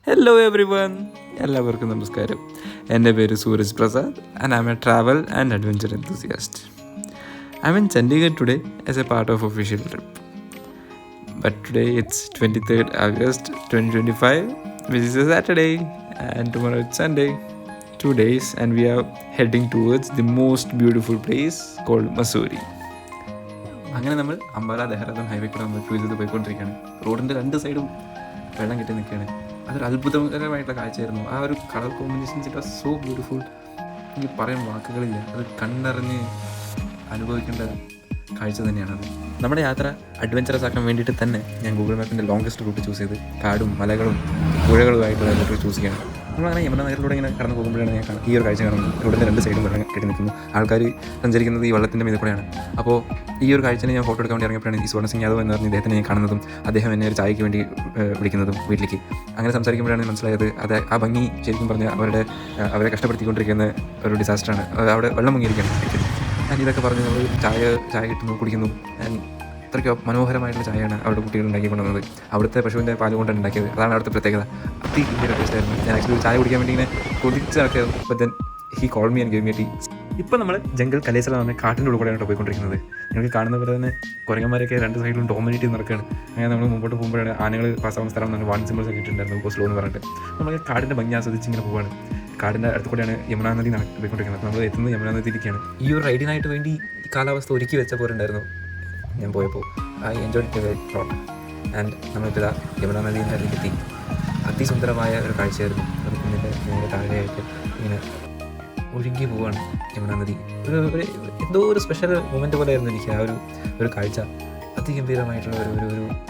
Hello every one, എല്ലാവർക്കും നമസ്കാരം. എൻ്റെ പേര് Sooraj Prasad and I am a travel and adventure enthusiast. I'm in Chandigarh today as a part of official trip. But today it's 23rd August 2025, which is a Saturday, and tomorrow it's Sunday. 2 days and we are heading towards the most beautiful place called Mussoorie. അങ്ങനെ നമ്മൾ Ambala Dehradun highway കൂടെ നമ്മൾ cruise ചെയ്ത് പോയിക്കൊണ്ടിരിക്കുകയാണ്. റോഡിൻ്റെ രണ്ട് സൈഡും വെള്ളം കെട്ടി നിൽക്കുകയാണ്. അതൊരു അത്ഭുതകരമായിട്ടുള്ള കാഴ്ചയായിരുന്നു. ആ ഒരു colour combinations it was so beautiful. എനിക്ക് പറയാൻ വാക്കുകളില്ല. അത് കണ്ടറിഞ്ഞ് അനുഭവിക്കേണ്ട കാഴ്ച തന്നെയാണത്. നമ്മുടെ യാത്ര അഡ്വഞ്ചറസ് ആക്കാൻ വേണ്ടിയിട്ട് തന്നെ ഞാൻ ഗൂഗിൾ മാപ്പിൻ്റെ ലോങ്കസ്റ്റ് റൂട്ട് ചൂസ് ചെയ്ത് കാടും മലകളും പുഴകളുമായിട്ടുള്ള റൂട്ട് ചൂസ് ചെയ്യണം. നമ്മളങ്ങനെ യമുന നഗരത്തിലൂടെ ഇങ്ങനെ കടന്നു പോകുമ്പോഴാണ് ഞാൻ ഈ ഒരു കാഴ്ച കാണുന്നത്. റോഡിൻ്റെ രണ്ട് സൈഡും വെള്ളം കെട്ടി നിൽക്കുന്നു. ആൾക്കാർ സഞ്ചരിക്കുന്നത് ഈ വെള്ളത്തിൻ്റെ മീതെ കൂടെയാണ്. അപ്പോൾ ഈ ഒരു കാഴ്ചയെ ഞാൻ ഫോട്ടോ എടുക്കാൻ വേണ്ടി ഇറങ്ങിയപ്പോഴാണ് ഈ സുവർണ്ണ സിംഗ് യാദവ് എന്ന് പറഞ്ഞ ഇദ്ദേഹത്തിനെ ഞാൻ കാണുന്നതും അദ്ദേഹം എന്നെ ഒരു ചായയ്ക്ക് വേണ്ടി വിളിക്കുന്നതും വീട്ടിലേക്ക്. അങ്ങനെ സംസാരിക്കുമ്പോഴാണ് മനസ്സിലായത് അത് ആ ഭംഗി ശരിക്കും പറഞ്ഞാൽ അവരെ കഷ്ടപ്പെടുത്തിക്കൊണ്ടിരിക്കുന്ന ഒരു ഡിസാസ്റ്ററാണ്. അവിടെ വെള്ളം മുങ്ങിയിരിക്കുകയാണ്. ഞാൻ ഇതൊക്കെ പറഞ്ഞ് നമ്മൾ ചായ കിട്ടുന്നു, കുടിക്കുന്നു. അത്രയ്ക്ക് മനോഹരമായിട്ടുള്ള ചായയാണ് അവിടെ കുട്ടികൾ ഉണ്ടാക്കി കൊണ്ടുവന്നത്. അവിടുത്തെ പശുവിൻ്റെ പാല് കൊണ്ടാണ് ഉണ്ടാക്കിയത്. അതാണ് അവിടുത്തെ പ്രത്യേകത. അതി ടേസ്റ്റായിരുന്നു. ഞാൻ ആക്ച്വലി ചായ കുടിക്കാൻ വേണ്ടി ഇങ്ങനെ കൊതിച്ച് നടക്കായിരുന്നു. But then he call me and gave me tea. ഇപ്പം നമ്മൾ ജംഗൽ കലേസല എന്ന് പറഞ്ഞാൽ കാട്ടിൻ്റെ ഉള്ളിൽ കൂടെയാണ് പോയിക്കൊണ്ടിരിക്കുന്നത്. നിങ്ങൾക്ക് കാണുന്ന പോലെ തന്നെ കുരങ്ങന്മാരൊക്കെ രണ്ട് സൈഡിലും ഡോമിനേറ്റ് ചെയ്ത് നടക്കുകയാണ്. അങ്ങനെ നമ്മൾ മുമ്പോട്ട് പോകുമ്പോഴാണ് ആനകൾ പാസ്സാവുന്ന സ്ഥലം എന്ന് പറഞ്ഞാൽ വാൺ സിമ്പിൾസ് ഒക്കെ ഇട്ടിട്ടുണ്ടായിരുന്നു. ഇപ്പോൾ സ്ലോ എന്ന് പറഞ്ഞിട്ട് നമ്മൾ കാടിൻ്റെ ഭംഗി ആസ്വദിച്ച് ഇങ്ങനെ പോവുകയാണ്. കാടിൻ്റെ അടുത്ത് കൂടെയാണ് യമുനാ നദി പോയിക്കൊണ്ടിരിക്കുന്നത്. നമ്മൾ എത്തുന്നത് യമുനാ നദിയിലേക്കാണ്. ഈ ഒരു റൈഡിനായിട്ട് വേണ്ടി ഈ കാലാവസ്ഥ ഒരുക്കി വെച്ച പോലെ ഉണ്ടായിരുന്നു ഞാൻ പോയപ്പോൾ. I enjoy it very lot. And നമ്മളിപ്പോൾ ഇതാ യമുനാ നദീൻ്റെ അടുത്തെത്തി. അതിസുന്ദരമായ ഒരു കാഴ്ചയായിരുന്നു. അത് കുന്നിൻ്റെ നേരെ താഴെയായിട്ട് ഇങ്ങനെ ഒഴുകി പോവുകയാണ് യമുനാ നദി. എന്തോ ഒരു സ്പെഷ്യൽ മൊമെൻ്റ് പോലെ ആയിരുന്നു എനിക്ക് ആ ഒരു കാഴ്ച. അതിഗംഭീരമായിട്ടുള്ള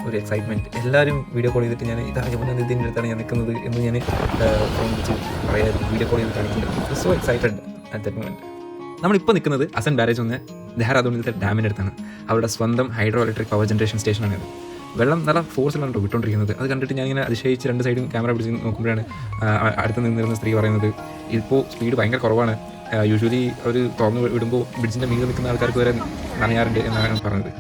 ഒരു എക്സൈറ്റ്മെൻറ്റ്. എല്ലാവരും വീഡിയോ കോൾ ചെയ്തിട്ട് ഞാൻ ഇതാ യമുനാ നദീൻ്റെ അടുത്താണ് ഞാൻ നിൽക്കുന്നത് എന്ന് ഞാൻ ഫോൺ വിളിച്ച് പറയായിരുന്നു. വീഡിയോ കോൾ ചെയ്ത് കാണിക്കുന്നുണ്ട്. So excited at that moment. നമ്മളിപ്പോൾ നിൽക്കുന്നത് അസൻ ബാരേജ് ഒന്ന് ദെഹ്റാദൂണിലത്തെ ഡാമിൻ്റെ അടുത്താണ്. അവരുടെ സ്വന്തം ഹൈഡ്രോ ഇലക്ട്രിക് പവർ ജനറേഷൻ സ്റ്റേഷനാണ്. വെള്ളം നല്ല ഫോഴ്സിലാണ് വിട്ടുകൊണ്ടിരിക്കുന്നത്. അത് കണ്ടിട്ട് ഞാനിങ്ങനെ അതിശയിച്ച് രണ്ട് സൈഡും ക്യാമറ പിടിച്ച് നോക്കുമ്പോഴാണ് അടുത്ത് നിന്നിരുന്ന സ്ത്രീ പറയുന്നത് ഇപ്പോൾ സ്പീഡ് ഭയങ്കര കുറവാണ്. യൂഷ്വലി അവർ തുറന്ന് വിടുമ്പോൾ ബ്രിഡ്ജിൻ്റെ മീതെ നിൽക്കുന്ന ആൾക്കാർക്ക് വരെ നനയാറുണ്ട് എന്നാണ് പറഞ്ഞത്.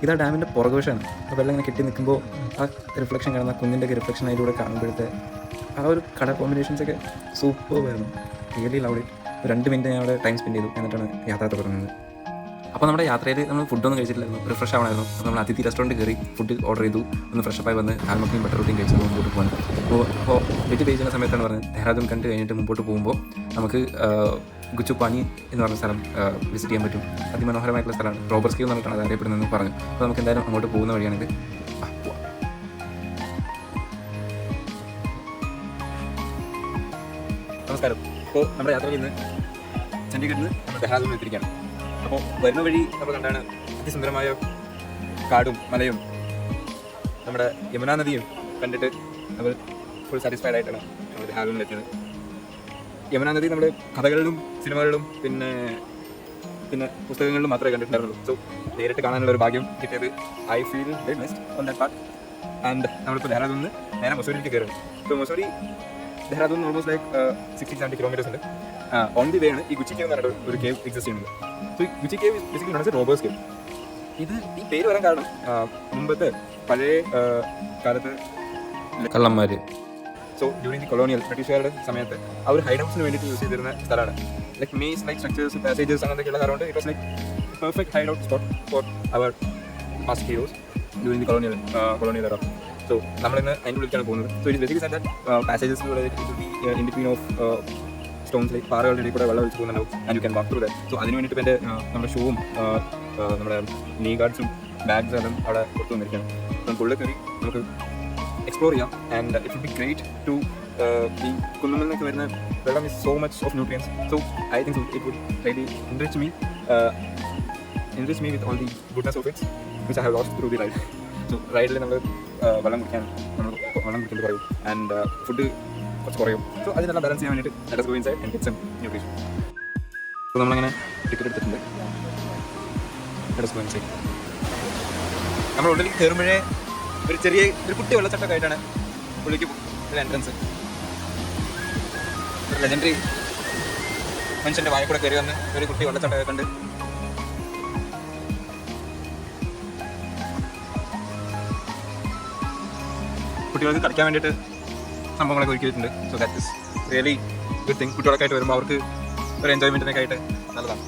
ഇതാ ഡാമിൻ്റെ പുറകുവശമാണ്. ആ വെള്ളം ഇങ്ങനെ കെട്ടി നിൽക്കുമ്പോൾ ആ റിഫ്ലക്ഷൻ കാണുന്ന കുന്നിൻ്റെയൊക്കെ റിഫ്ലക്ഷൻ അതിലൂടെ കാണുമ്പോഴത്തെ ആ ഒരു കളർ കോമ്പിനേഷൻസൊക്കെ സൂപ്പറായിരുന്നു. Really love it. 2 മിനിറ്റ് ഞാൻ അവിടെ ടൈം സ്പെൻഡ് ചെയ്തു. എന്നിട്ടാണ് യാത്ര തുടങ്ങുന്നത്. അപ്പോൾ നമ്മുടെ യാത്രയിൽ നമ്മൾ ഫുഡൊന്നും കഴിച്ചിട്ടില്ലായിരുന്നു. റിഫ്രഷ് ആവണമായിരുന്നു. അപ്പോൾ നമ്മൾ അതിഥി റെസ്റ്റോറൻറ്റ് കയറി ഫുഡ് ഓർഡർ ചെയ്തു. ഒന്ന് ഫ്രഷപ്പായി വന്ന് ആൽമക്കയും ബട്ടർ റോട്ടിയും കഴിച്ചത് മുമ്പോട്ട് പോകാൻ. അപ്പോൾ വെറ്റ് പേ ചെയ്യുന്ന സമയത്താണ് പറഞ്ഞത് ദെഹ്റാദൂൺ കണ്ട് കഴിഞ്ഞിട്ട് മുമ്പോട്ട് പോകുമ്പോൾ നമുക്ക് ഗുച്ചുപാനി എന്ന് പറഞ്ഞ സ്ഥലം വിസിറ്റ് ചെയ്യാൻ പറ്റും. അതിമനോഹരമായിട്ടുള്ള സ്ഥലമാണ്. റോബർസ് കേവ് എന്ന് പറഞ്ഞിട്ടാണ് അത് അറിയപ്പെടുന്നതെന്ന് പറഞ്ഞു. അപ്പോൾ നമുക്ക് എന്തായാലും അങ്ങോട്ട് പോകുന്ന വഴിയാണിത്. നമസ്കാരം. അപ്പോൾ നമ്മുടെ യാത്രയിൽ നിന്ന് ചണ്ഡീഗഡിൽ നിന്ന് നമ്മൾ ദെഹ്റാദൂൺ എത്തിയിരിക്കുകയാണ്. അപ്പോൾ വരുന്ന വഴി നമ്മൾ കണ്ടാണ് അതിസുന്ദരമായ കാടും മലയും നമ്മുടെ യമുനാ നദിയും കണ്ടിട്ട് നമ്മൾ ഫുൾ സാറ്റിസ്ഫൈഡ് ആയിട്ടാണ് നമ്മൾ ദെഹ്റാദൂണിൽ എത്തിയത്. യമുനാ നദി നമ്മുടെ കഥകളിലും സിനിമകളിലും പിന്നെ പുസ്തകങ്ങളിലും മാത്രമേ കണ്ടിട്ടുണ്ടായിരുന്നുള്ളൂ. സോ നേരിട്ട് കാണാനുള്ള ഒരു ഭാഗ്യം കിട്ടിയത് I feel very blessed on that part. And നമ്മളിപ്പോൾ ദെഹ്റാദൂണിൽ നിന്ന് നേരെ മസൂരിയിലേക്ക് കയറുന്നു. So Mussoorie Dehradun almost like 60-70 kilometres ഉണ്ട്. ഓൺ ദി വേ ആണ് ഈ ഗുച്ചി കേവ് എന്ന് പറഞ്ഞിട്ട് ഒരു കേവ് എക്സിസ്റ്റ് ചെയ്യുന്നത്. സോ ഈ Guchhi cave basically known as robbers cave. ഈ പേര് വരാൻ കാരണം മുമ്പത്തെ പഴയ കാലത്ത് കള്ളന്മാർ, സോ ഡ്യൂറിങ് ദി കൊളോണിയൽ ബ്രിട്ടീഷുകാരുടെ സമയത്ത് ആ ഒരു ഹൈഡ് ഹൗസിന് വേണ്ടിയിട്ട് യൂസ് ചെയ്തിരുന്ന സ്ഥലമാണ്. Like maze like structures passages അങ്ങനെയൊക്കെയുള്ള കാരണം it was like perfect hideout spot for our past heroes during the colonial era. So നമ്മളിന്ന് അതിൻ്റെ ഉള്ളിലേക്കാണ് പോകുന്നത്. So it basically set that passages in between of stones like പാറകളുടെ ഇടയിൽ കൂടെ വെള്ളം ഒഴിച്ച് പോകുന്നുണ്ടാവും. And you can walk through that. So അതിന് വേണ്ടിയിട്ട് എൻ്റെ നമ്മുടെ ഷൂവും നമ്മുടെ നീ ഗാർഡ്സും ബാഗ്സ് എല്ലാം അവിടെ കൊടുത്തു വന്നിരിക്കുകയാണ്. നമുക്ക് ഉള്ളിൽ കയറി നമുക്ക് എക്സ്പ്ലോർ ചെയ്യാം. And it would be great to ഈ കുന്നുകളിൽ നിന്നൊക്കെ വരുന്ന വെള്ളം is so much of nutrients. So I think it would really enrich me with all the goodness of it which I have lost through the ride. So റൈഡിൽ നമ്മൾ വെള്ളം കുടിക്കേണ്ടി പറയും. And food കുറച്ച് കുറയും. സോ അതിനെല്ലാം ബാലൻസ് ചെയ്യാൻ വേണ്ടിയിട്ട് let us go inside and get some nutrition. So നമ്മളങ്ങനെ ടിക്കറ്റ് എടുത്തിട്ടുണ്ട്. let us go inside. നമ്മൾ ഉള്ളിൽ കയറുമ്പോഴേ ഒരു കുട്ടി വെള്ളച്ചാട്ടമൊക്കെ ആയിട്ടാണ് ഉള്ളിലേക്ക് ഒരു എൻട്രൻസ്. ഒരു ലെജൻഡറി മനുഷ്യൻ്റെ വായ കൂടെ കയറി വന്ന് ഒരു കുട്ടി വെള്ളച്ചാട്ടമൊക്കെ കണ്ട് കുട്ടികൾക്ക് കളിക്കാൻ വേണ്ടിയിട്ട് സംഭവങ്ങളൊക്കെ ഒരുക്കിയിട്ടുണ്ട്. So that is really good thing. കുട്ടികളൊക്കെ ആയിട്ട് വരുമ്പോൾ അവർക്ക് ഒരു എൻജോയ്മെൻറ്റിനൊക്കെ ആയിട്ട് നല്ലതാണ്.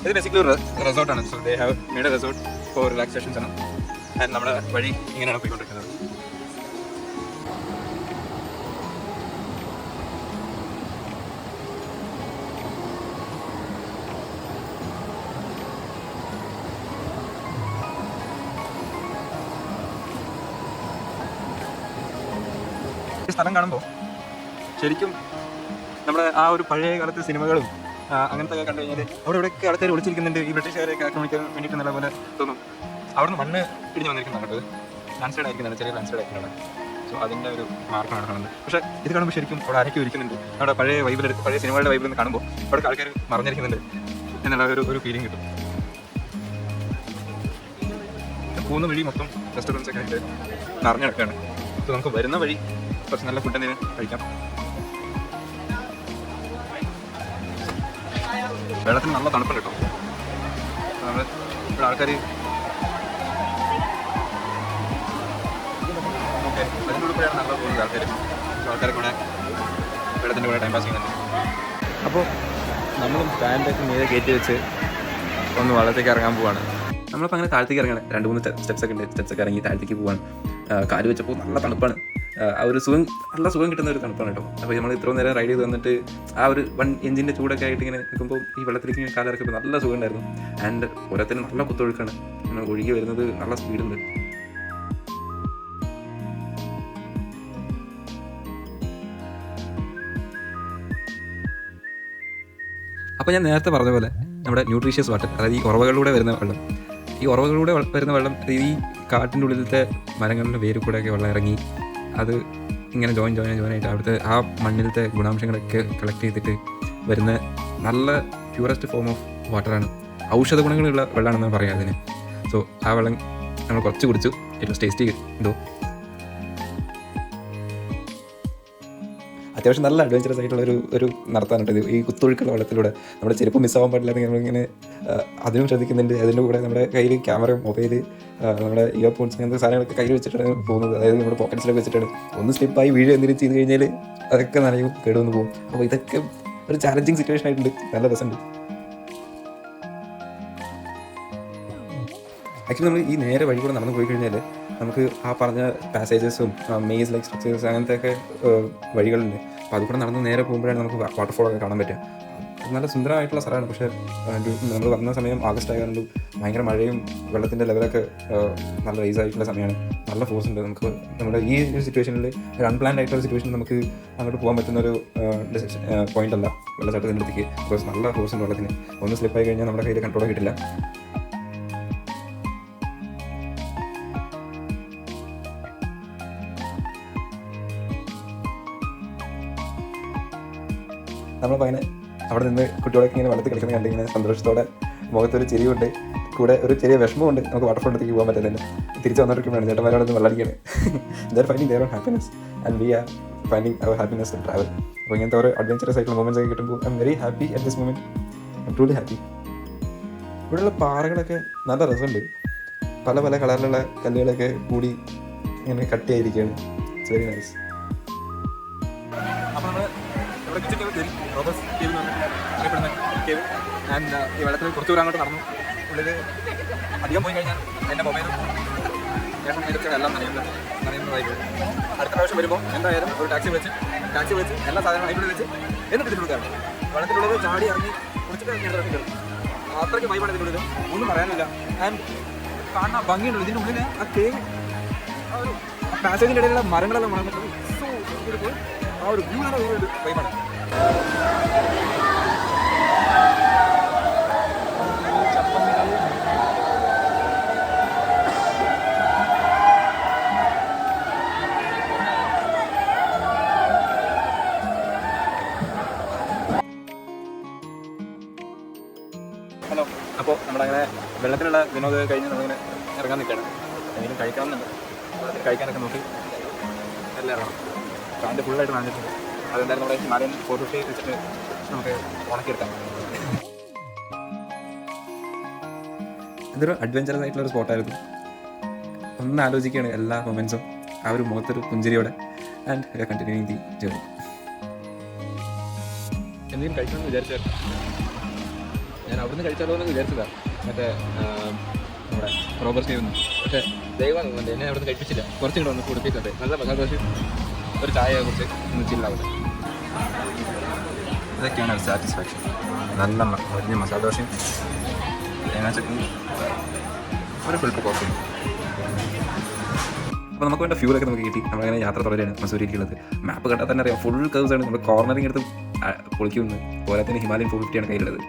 ഇത് ബേസിക്കലി ഒരു റിസോർട്ടാണ്. So they have made a resort for relaxations ആണ്. ആൻഡ് നമ്മുടെ വഴി ഇങ്ങനെയാണ് പോയിക്കൊണ്ടിരിക്കുന്നത്. സ്ഥലം കാണുമ്പോൾ ശരിക്കും നമ്മുടെ ആ ഒരു പഴയ കാലത്തെ സിനിമകളും അങ്ങനത്തെ കണ്ടു കഴിഞ്ഞാൽ അവിടെ ഇവിടെയൊക്കെ ആൾക്കാർ ഒളിച്ചിരിക്കുന്നുണ്ട്. ഈ ബ്രിട്ടീഷുകാരെയൊക്കെ ആക്രമിക്കാൻ വേണ്ടിയിട്ട് നല്ല പോലെ തോന്നും. അവിടെ നിന്ന് മണ്ണ് ഇടിഞ്ഞ് വന്നിരിക്കുന്നത് കണ്ടത് ലാൻഡ് സൈഡ് ആയിരിക്കുന്നുണ്ട്, ചെറിയ ലാൻഡ് സൈഡ് ആയിരിക്കുന്നുണ്ട്. സോ അതിൻ്റെ ഒരു മാർക്കാണ് കാണുന്നത്. പക്ഷേ ഇത് കാണുമ്പോൾ ശരിക്കും അവിടെ ആരൊക്കെ ഇരിക്കുന്നുണ്ട്, നമ്മുടെ പഴയ വൈബിൽ, പഴയ സിനിമകളുടെ വൈബിൽ നിന്ന് കാണുമ്പോൾ അവിടെ ആൾക്കാർ മറിഞ്ഞിരിക്കുന്നുണ്ട് എന്നുള്ള ഒരു ഫീലിംഗ് കിട്ടും. പോകുന്ന വഴി മൊത്തം റെസ്റ്റോറൻറ്റ്സ് ഒക്കെ ആയിട്ട് നിറഞ്ഞു കിടക്കുകയാണ്. സോ നമുക്ക് വരുന്ന വഴി കുറച്ച് നല്ല ഫുഡ് എന്തെങ്കിലും കഴിക്കാം. വെള്ളത്തിന് നല്ല തണുപ്പുണ്ട് കേട്ടോ. നമ്മൾ ഇവിടെ ആൾക്കാർ ഓക്കെ അതിൻ്റെ കൂടെ കൂടെയാണ് നല്ല പോകുന്നത്. ആൾക്കാരൊക്കെ ഇവിടെ വെള്ളത്തിൻ്റെ കൂടെ ടൈം പാസ് ചെയ്യുന്നുണ്ട്. അപ്പോൾ നമ്മളും പാൻറ്റൊക്കെ മീതെ കയറ്റി വെച്ച് ഒന്ന് വെള്ളത്തേക്ക് ഇറങ്ങാൻ പോവാണ്. നമ്മളിപ്പോൾ അങ്ങനെ താഴത്തേക്ക് ഇറങ്ങാണ്. 2-3 സ്റ്റെപ്സൊക്കെ ഉണ്ട്. സ്റ്റെപ്സൊക്കെ ഇറങ്ങി താഴത്തേക്ക് പോവാണ്. കാല് വെച്ചപ്പോൾ നല്ല തണുപ്പാണ്. ആ ഒരു നല്ല സുഖം കിട്ടുന്ന ഒരു തണുപ്പാണ് കേട്ടോ. അപ്പോൾ നമ്മൾ ഇത്രയും നേരം റൈഡ് ചെയ്ത് വന്നിട്ട് ആ ഒരു 1 എഞ്ചിൻ്റെ ചൂടൊക്കെ ആയിട്ട് ഇങ്ങനെ നിൽക്കുമ്പോൾ ഈ വെള്ളത്തിലേക്ക് ഇങ്ങനെ കാലിറക്കുമ്പോൾ നല്ല സുഖം ഉണ്ടായിരുന്നു. ആൻഡ് ഓരോരുത്തരും നല്ല കുത്തൊഴുക്കാണ്. നമ്മൾ ഒഴുകി വരുന്നത് നല്ല സ്പീഡുണ്ട്. അപ്പോൾ ഞാൻ നേരത്തെ പറഞ്ഞ പോലെ നമ്മുടെ ന്യൂട്രീഷ്യസ് വാട്ടർ, അതായത് ഈ ഉറവകളിലൂടെ വരുന്ന വെള്ളം, ഈ ഉറവകളിലൂടെ വരുന്ന വെള്ളം ഈ കാട്ടിൻ്റെ ഉള്ളിലത്തെ മരങ്ങളുടെ വേരിൽ കൂടെയൊക്കെ വെള്ളം ഇറങ്ങി അത് ഇങ്ങനെ ജോയിൻ ആയിട്ട് അവിടുത്തെ ആ മണ്ണിലത്തെ ഗുണാംശങ്ങളൊക്കെ കളക്ട് ചെയ്തിട്ട് വരുന്ന നല്ല പ്യൂറസ്റ്റ് ഫോം ഓഫ് വാട്ടറാണ്. ഔഷധ ഗുണങ്ങളുള്ള വെള്ളമാണെന്ന് പറയാം അതിന്. സോ ആ വെള്ളം നമ്മൾ കുറച്ച് കുടിച്ചു. ഇറ്റ് വാസ് ടേസ്റ്റി എന്തോ. അത്യാവശ്യം നല്ല അഡ്വഞ്ചറസ് ആയിട്ടുള്ള ഒരു നടത്താനുണ്ട് ഇത്. ഈ കുത്തൊഴുക്കുള്ള വെള്ളത്തിലൂടെ നമ്മുടെ ചെരുപ്പ് മിസ്സാവാൻ പാടില്ലാതെ നമ്മളിങ്ങനെ അതിനും ശ്രദ്ധിക്കുന്നുണ്ട്. അതിൻ്റെ കൂടെ നമ്മുടെ കയ്യിൽ ക്യാമറ, മൊബൈല്, നമ്മുടെ ഇയർഫോൺസ് അങ്ങനത്തെ സാധനങ്ങളൊക്കെ കയ്യിൽ വെച്ചിട്ടാണ് പോകുന്നത്. അതായത് നമ്മുടെ പോക്കറ്റ്സിലൊക്കെ വെച്ചിട്ടാണ്. ഒന്ന് സ്ലിപ്പായി വീഴ് എന്തെങ്കിലും ചെയ്ത് കഴിഞ്ഞാൽ അതൊക്കെ നനയും, കേടുവന്ന് പോകും. അപ്പോൾ ഇതൊക്കെ ഒരു ചാലഞ്ചിങ് സിറ്റുവേഷൻ ആയിട്ടുണ്ട്. നല്ല രസമുണ്ട്. ആക്ച്വലി നമ്മൾ ഈ നേരെ വഴി കൂടെ നടന്നു പോയി കഴിഞ്ഞാൽ നമുക്ക് ആ പറഞ്ഞ പാസേജസും മെയ്സ് ലൈക്ക് സ്ട്രക്ചേഴ്സ് അങ്ങനത്തെയൊക്കെ വഴികളുണ്ട്. അപ്പോൾ അതുകൂടെ നടന്ന് നേരെ പോകുമ്പോഴാണ് നമുക്ക് വാട്ടർഫോളൊക്കെ കാണാൻ പറ്റുക. നല്ല സുന്ദരമായിട്ടുള്ള സ്ഥലമാണ്. പക്ഷേ നമ്മൾ വന്ന സമയം ആഗസ്റ്റ് ആയതുകൊണ്ട് ഭയങ്കര മഴയും വെള്ളത്തിൻ്റെ ലെവലൊക്കെ നല്ല റൈസ് ആയിട്ടുള്ള സമയമാണ്. നല്ല ഫോഴ്സ് ഉണ്ട്. നമുക്ക് നമ്മുടെ ഈ ഒരു സിറ്റുവേഷനിൽ ഒരു അൺപ്ലാൻഡ് ആയിട്ടുള്ള സിറ്റുവേഷനിൽ നമുക്ക് അങ്ങോട്ട് പോകാൻ പറ്റുന്ന ഒരു പോയിന്റ് അല്ല വെള്ളച്ചാട്ടത്തിൻ്റെ അടുത്തേക്ക്. ബിക്കോസ് നല്ല ഫോഴ്സ് ഉണ്ട് വെള്ളത്തിന്. ഒന്ന് സ്ലിപ്പായി കഴിഞ്ഞാൽ നമ്മുടെ കയ്യിൽ കൺട്രോൾ കിട്ടില്ല. നമ്മളപ്പോൾ അങ്ങനെ അവിടെ നിന്ന് കുട്ടികളൊക്കെ ഇങ്ങനെ വെള്ളത്തിൽ കളിക്കുന്നത് കണ്ട് ഇങ്ങനെ സന്തോഷത്തോടെ മുഖത്തൊരു ചിരിയുണ്ട്, കൂടെ ഒരു ചെറിയ വിഷമമുണ്ട്. നമുക്ക് വാട്ടർഫോളിലേക്ക് പോകാൻ പറ്റുന്നില്ല. തിരിച്ച് വന്നിരിക്കുമ്പോഴാണ് ചേട്ടന്മാരോട് ഒന്ന് വെള്ളടിക്കുകയാണ്. They're finding their own happiness and we are finding our happiness in travel. അപ്പോൾ ഇങ്ങനത്തെ ഒരു അഡ്വഞ്ചറസ് ആയിട്ടുള്ള മൊമെൻറ്റ്സ് ഒക്കെ കിട്ടുമ്പോൾ I'm very happy at this moment. I'm truly happy. ഇവിടെയുള്ള പാറകളൊക്കെ നല്ല രസമുണ്ട്. പല പല കളറിലുള്ള കല്ലുകളൊക്കെ കൂടി ഇങ്ങനെ കട്ടിയായിരിക്കുകയാണ്. It's very nice. അപ്പോൾ നമ്മൾ റോബർട്സ് കേവ് എന്ന് അറിയപ്പെടുന്ന കേവ്. ആൻഡ് ഈ വെള്ളത്തിൽ കുറച്ച് ദൂരം അങ്ങോട്ട് നടന്നു. ഉള്ളിൽ അധികം പോയി കഴിഞ്ഞാൽ എൻ്റെ മൊബൈലും ഇതൊക്കെ എല്ലാം നനയുന്നതായി പോകും. അടുത്ത പ്രാവശ്യം വരുമ്പോൾ എന്തായാലും ഒരു ടാക്സി വിളിച്ച് എല്ലാ സാധനങ്ങളും അതിനുള്ളിൽ വെച്ച് എന്നിട്ട് ഇതിനുള്ളിൽ കയറണം. വെള്ളത്തിനുള്ളിൽ ചാടി ഇറങ്ങി കുളിച്ചിട്ട് കയറും. അത്രയ്ക്ക് വൈബാണ് ഇതിനുള്ളിൽ, ഒന്നും പറയാനില്ല. ആൻഡ് കാണാൻ ഭംഗിയുള്ളൂ ഇതിൻ്റെ ഉള്ളിൽ. ആ കേവ്, ആ ഒരു പാസേജിൻ്റെ ഇടയിലുള്ള മരങ്ങളെല്ലാം വളർന്നിട്ട് സോ ബ്യൂട്ടിഫുൾ. ആ ഒരു വ്യൂ ആണ് ഒരു വൈബാണ്. ഹലോ. അപ്പോൾ നമ്മളങ്ങനെ വെള്ളത്തിലുള്ള വിനോദം കഴിഞ്ഞ് നമ്മളിങ്ങനെ ഇറങ്ങാൻ നിൽക്കുകയാണ്. എന്തെങ്കിലും കഴിക്കാമെന്നുണ്ട്. വെള്ളത്തിൽ കഴിക്കാനൊക്കെ നോക്കി എല്ലാം ഇറങ്ങണം. കാലിൻ്റെ ഫുള്ളായിട്ട് നനഞ്ഞിട്ടുണ്ട്. അതെന്തായാലും നമ്മുടെ ഹിമാലയൻ 450 വെച്ചിട്ട് നമുക്ക് ഉണക്കിയെടുക്കാം. ഇതൊരു അഡ്വഞ്ചറസ് ആയിട്ടുള്ളൊരു സ്പോട്ടായിരുന്നു. ഒന്ന് ആലോചിക്കുകയാണ് എല്ലാ മൊമെൻറ്റ്സും ആ ഒരു മുഖത്തൊരു പുഞ്ചിരിയോടെ. And continuing the journey. എന്തെങ്കിലും കഴിക്കണമെന്ന് വിചാരിച്ചായിരുന്നു. ഞാൻ അവിടുന്ന് കഴിച്ചാലോ എന്ന് വിചാരിച്ചതാണ്, മറ്റേ നമ്മുടെ റോബർ സ്റ്റീവെന്ന്. പക്ഷേ ദൈവം തോന്നുന്നുണ്ട് എന്നെ അവിടുന്ന് കഴിപ്പിച്ചില്ല. കുറച്ചും കൂടെ ഒന്ന് കുടിപ്പിക്കട്ടെ. നല്ല മസാല ദോശ, ഒരു ചായയെ കുറിച്ച് ഒന്ന് ചില്ലാവട്ടെ. ഇതൊക്കെയാണ് ഒരു സാറ്റിസ്ഫാക്ഷൻ. നല്ല മൊരിഞ്ഞ മസാല ദോശയും തേങ്ങാ ചട്നി, ഒരു ഫുൾ കോഫി. അപ്പോൾ നമുക്ക് വേണ്ട ഫ്യൂലൊക്കെ നമുക്ക് കിട്ടി. നമ്മളങ്ങനെ യാത്ര തുടരുകയാണ് മസൂരിയിലുള്ളത്. മാപ്പ് കണ്ടാൽ തന്നെ അറിയാം, ഫുൾ കർവ്സാണ്. നമ്മൾ കോർണറിങ് എടുത്ത് പൊളിക്കുന്നത്. പോരാത്തതിന് ഹിമാലയൻ 450 കയ്യിലുള്ളത്.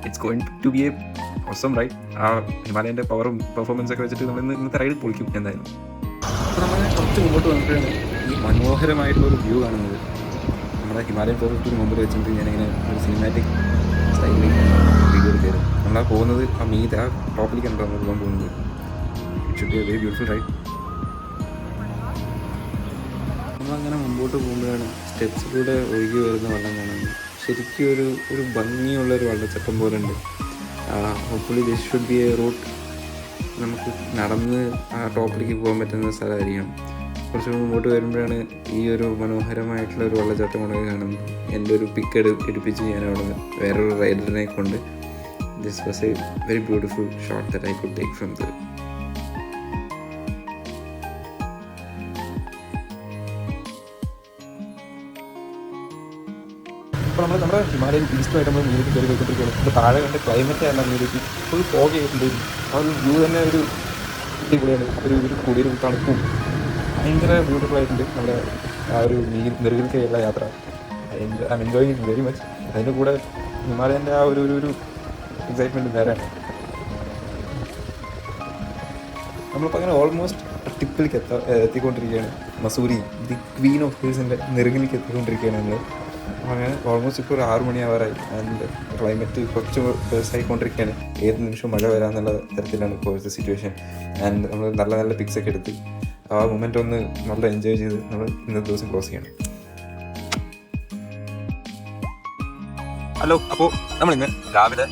It's going to be a awesome ride. ആ ഹിമാലയൻ്റെ പവറും പെർഫോമൻസൊക്കെ വെച്ചിട്ട് നമ്മൾ ഇന്നത്തെ റൈഡ് പൊളിക്കും എന്തായാലും. അപ്പോൾ നമ്മൾ കുറച്ച് മുമ്പോട്ട് വന്നിട്ടാണ് ഈ മനോഹരമായിട്ടുള്ളൊരു വ്യൂ കാണുന്നത്. നമ്മുടെ ഹിമാലയൻ 450 മുമ്പിൽ വെച്ചിട്ട് ഞാനിങ്ങനെ ഒരു സിനിമാറ്റിക് സ്റ്റൈലിൽ വീഡിയോ എടുക്കായിരുന്നു. നമ്മളാ പോകുന്നത് ആ മീത് ആ ടോപ്പിലേക്കാണ് നമ്മൾ പോകാൻ പോകുന്നത്. It should be A very beautiful ride. നമ്മളങ്ങനെ മുമ്പോട്ട് പോകുമ്പോഴാണ് സ്റ്റെപ്സിലൂടെ ഒഴുകി വരുന്ന വെള്ളം കാണുന്നത്. ശരിക്കും ഒരു ഭംഗിയുള്ളൊരു വെള്ളച്ചാട്ടം പോലെ ഉണ്ട്. Hopefully this should be a route നമുക്ക് നടന്ന് ആ ടോപ്പിലേക്ക് പോകാൻ പറ്റുന്ന സ്ഥലമായിരിക്കണം. കുറച്ച് മുമ്പോട്ട് വരുമ്പോഴാണ് ഈ ഒരു മനോഹരമായിട്ടുള്ള ഒരു വെള്ളച്ചാട്ടം കൊണ്ട് കാണുന്നത്. എൻ്റെ ഒരു പിക്ക് എടുപ്പിച്ച് ഞാൻ അവിടെ നിന്ന് വേറൊരു റൈഡറിനെ കൊണ്ട് this was A very beautiful shot that I could take from the. അപ്പോൾ നമ്മുടെ ഹിമാലയൻ ഈസ്റ്റുമായിട്ട് നമ്മൾ നീലേക്ക് കയറി പോയിക്കൊണ്ടിരിക്കുകയാണ്. ഇപ്പോൾ താഴെ കണ്ട ക്ലൈമറ്റ് അല്ല നീലേക്ക് ഫുൾ ഫോഗ് ചെയ്തിട്ടുണ്ടായിരുന്നു. ആ ഒരു വ്യൂ തന്നെ ഒരു അടിപൊളിയാണ്. ഒരു കുളിരും തണുപ്പും ഭയങ്കര ബ്യൂട്ടിഫുൾ ആയിട്ടുണ്ട്. നമ്മുടെ ആ ഒരു നെറുകിലേക്കുള്ള യാത്ര I M enjoying very much. അതിൻ്റെ കൂടെ ഹിമാലയൻ്റെ ആ ഒരു എക്സൈറ്റ്മെൻറ്റ് വേറെയാണ്. നമ്മളിപ്പോൾ അങ്ങനെ ഓൾമോസ്റ്റ് ടിപ്പിലേക്ക് എത്തിക്കൊണ്ടിരിക്കുകയാണ്. മസൂരി ദി ക്വീൻ ഓഫ് ഹിൽസിൻ്റെ നെറുകിലേക്ക് എത്തിക്കൊണ്ടിരിക്കുകയാണ് നമ്മൾ. അങ്ങനെ ഓൾമോസ്റ്റ് ഇപ്പോൾ ഒരു 6 മണിയാവാറായി. ആൻഡ് ക്ലൈമറ്റ് കുറച്ച് ബേസായിക്കൊണ്ടിരിക്കുകയാണ്. ഏത് നിമിഷം മഴ വരാമെന്നുള്ള തരത്തിലാണ് ഇപ്പോഴത്തെ സിറ്റുവേഷൻ. ആൻഡ് നമ്മൾ നല്ല നല്ല പിക്സൊക്കെ എടുത്ത് ആ മൊമെൻ്റ് ഒന്ന് നല്ല എൻജോയ് ചെയ്ത് നമ്മൾ ഇന്നത്തെ ദിവസം ക്ലോസ് ചെയ്യണം. ഹലോ, അപ്പോൾ നമ്മളിന്ന് രാവിലെ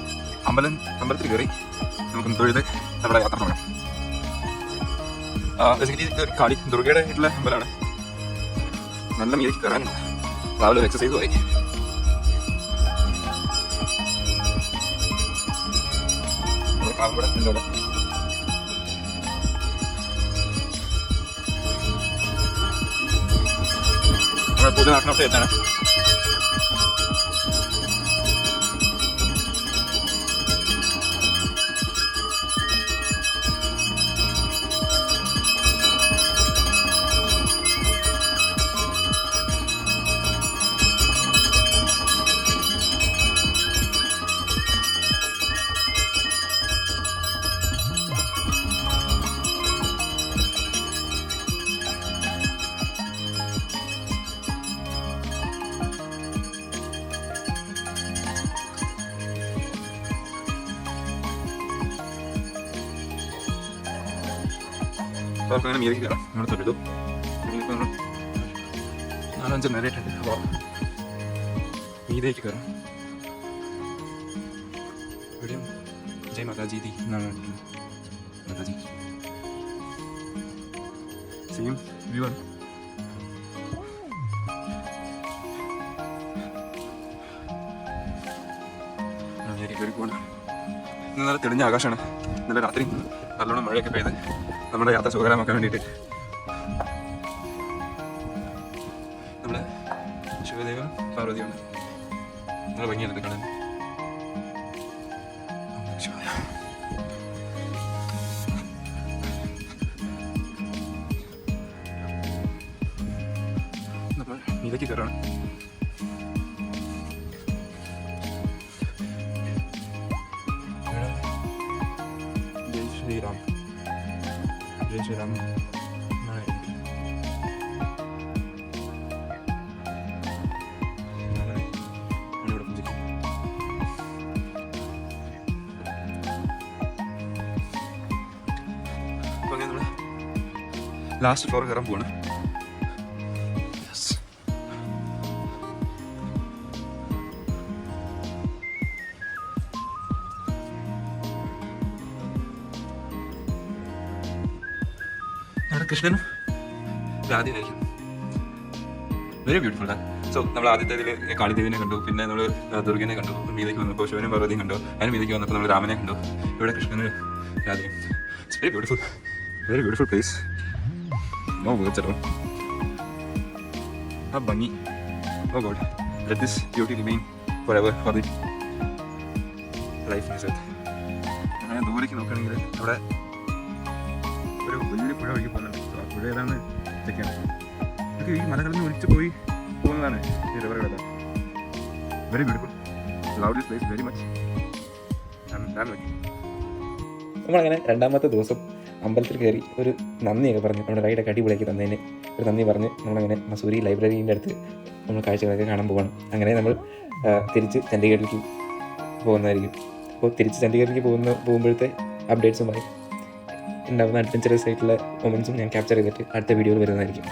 അമ്പലത്തിൽ കയറി നമുക്ക് തൊഴുത് നമ്മുടെ യാത്ര തുടങ്ങാം. ബേസിക്കലി കാളി ദുർഗയുടെ ആയിട്ടുള്ള അമ്പലമാണ്. നല്ല മീതിക്ക് കയറാനുണ്ട്. രാവിലെ ഒരു എക്സസൈസ് ആയി. നമ്മുടെ പുതിയ നാട്ടിനൊക്കെ എത്താണ്. അപ്പോൾ അങ്ങനെ മീതിലേക്ക് കയറാം. നമ്മൾ തൊഴുതു 4-5 നേരമായിട്ടുണ്ട്. അപ്പോൾ മീതിലേക്ക് കയറാം. ഇവിടെയും ജയ് മാതാജി ദി എന്നാണ് മാതാജി. സെയിം വ്യൂ ആണ്. കയറി പോകണം. ഇന്ന് നല്ല തെളിഞ്ഞ ആകാശമാണ്. ഇന്നലെ രാത്രി നല്ലോണം മഴയൊക്കെ പെയ്ത് നമ്മുടെ യാത്ര സുഖകരമാക്കാൻ വേണ്ടിയിട്ട് നമ്മൾ ശിവദേവ പാർവതിയാണ്. നല്ല ഭംഗിയാണ് കാണാൻ. നമ്മൾ ഇതൊക്കെ കയറാണ്. ജയ് ശ്രീറാം, ജയ് ശ്രീറാം. ലാസ്റ്റ് ഫ്ലോർ കയറാൻ പോവാണ്. കൃഷ്ണനും രാധയായിരിക്കും. Very beautiful. സോ നമ്മൾ ആദ്യത്തെ ഇതിൽ കാളിദേവിനെ കണ്ടു, പിന്നെ നമ്മൾ ദുർഗനെ കണ്ടു, മീതയ്ക്ക് വന്നപ്പോൾ ശിവനും പാർവതിയും കണ്ടു, അതിന് മീതയ്ക്ക് വന്നപ്പോൾ നമ്മൾ രാമനെ കണ്ടു, ഇവിടെ കൃഷ്ണനും രാധയും. It's very beautiful place. No words at all. ആ ഭംഗി, oh God, let this beauty remain forever for the life in this earth. അങ്ങനെ ദൂരേക്ക് നോക്കുകയാണെങ്കിൽ അവിടെ ഒരു വലിയ പുഴ ഒഴുകി പോകുന്നുണ്ട്. ആ പുഴ ഏതാണ് ചെക്കാണ്. ഇതൊക്കെ ഈ മലകളിൽ നിന്ന് ഒലിച്ചു പോയി പോകുന്നതാണ് ഈ റിവറുകളെല്ലാം. Very beautiful. Love this place very much. നമ്മളങ്ങനെ രണ്ടാമത്തെ ദിവസം അമ്പലത്തിൽ കയറി ഒരു നന്ദിയൊക്കെ പറഞ്ഞ് നമ്മുടെ റൈഡൊക്കെ അടിപൊളിയാക്കി തന്നതിന് ഒരു നന്ദി പറഞ്ഞ് നമ്മളങ്ങനെ മസൂരി ലൈബ്രറീൻ്റെ അടുത്ത് നമ്മൾ കാഴ്ചകളൊക്കെ കാണാൻ പോകണം. അങ്ങനെ നമ്മൾ തിരിച്ച് ചണ്ഡീഗഡിലേക്ക് പോകുന്നതായിരിക്കും. അപ്പോൾ തിരിച്ച് ചണ്ഡീഗഡിലേക്ക് പോകുമ്പോഴത്തെ അപ്ഡേറ്റ്സുമായി ഉണ്ടാകുന്ന അഡ്വഞ്ചറസ് ആയിട്ടുള്ള മൊമെൻറ്റ്സും ഞാൻ ക്യാപ്ചർ ചെയ്തിട്ട് അടുത്ത വീഡിയോയിൽ വരുന്നതായിരിക്കും.